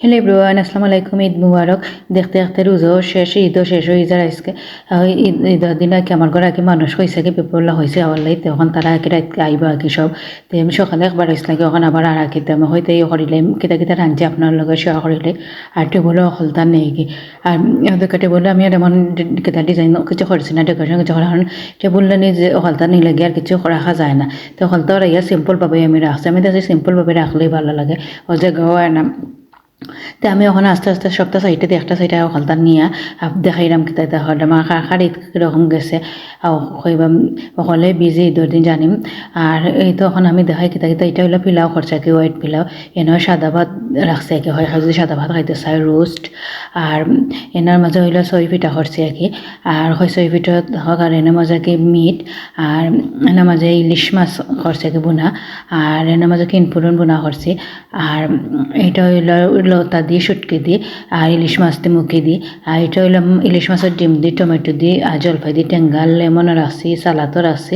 Hello everyone, আসসালামু আলাইকুম। ঈদ মুবারক। দেখতে দেখতে রোজাও শেষ, ঈদও শেষ হয়ে যায় আজকে। ঈদের দিন আর কি আমার ঘরে আর কি মানুষ হয়েছে কি বিপল্লা হয়েছে আমার লাই তখন তারা আর কি রাত আইব আর কি সব। তো আমি সকালে একবার আসলাম কি ওখানে আবার আর কি আমি হয়তো এই করিলাম কিতা কিতা রাঁধছি আপনার লগে শেয়ার করিলে। আর টেবলও হলতা নেই কি আর ওদেরকে টেবলে আমি আর এমন কিতা ডিজাইন কিছু করছি না, ডেকোরেশন কিছু করা কারণ টেবলটা নিয়ে যে হলতা নিয়ে লাগে আর কিছু রাখা যায় না। তো হলতা ইয়া সিম্পলভাবে আমি রাখছি, আমি দেখছি সিম্পলভাবে রাখলেই ভালো লাগে। ও যে হয় না। তো আমি ওখানে আস্তে আস্তে সপ্তাহ সাইডে দিয়ে একটা সাইডে হলতা নিয়ে দেখাইলাম কিতা তা হল আমার কাকার ঈদ কীরকম গেছে কইবাম সকলে বিজি ঈদের দিন জানিম। আর এই তো এখন আমি দেখাই কিতা কিতা এটা হইলো পিলাও খরচা কি হোয়াইট পিলাও এনে সাদা ভাত রাখছে কি হয় যদি সাদা ভাত খাইতে চাই রোস্ট। আর এনার মাঝে হইলো ছয় পিঠা করছে আর কি। আর হয় ছয় পিঠা হোক আর এনার মাঝে কি মিট। আর এনার মাঝে ইলিশ মাছ করছে কি বোনা। আর এনার মাঝে কিনপুরন বোনা করছে। আর এটা হইলো লতা দিয়ে শুটকি দিয়ে আর ইলিশ মাছ দিয়ে মুখে দিই। আর এটা হইলাম ইলিশ মাছের ডিম দিয়ে টমেটো দিয়ে আর জলফাই দিয়ে টেঙ্গাল লেমনও রাখছি, সালাদও রাখছি।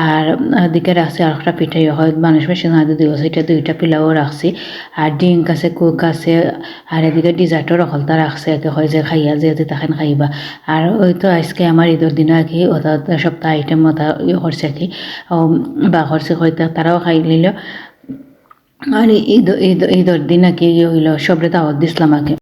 আর ওদিকে রাখছি আর একটা পিঠাই হয় মানুষ বেশি না দিয়ে এটা দুইটা পিলাও রাখছি। আর ডিঙ্ক আছে, কুক আছে। আর এদিকে ডিজার্টও রকলতা রাখছে একে হয় যে খাইয়া যে তখন খাইবা। আর ওই তো আজকে আমার ঈদের দিনে আর কি ওটা সপ্তাহ আইটেম ওটা করছে আর কি বা করছে হয়তো তারাও খাই নিল। আর ঈদের দিন আর কি হইলো সবরে দাওয়াত দিছিলাম আগে।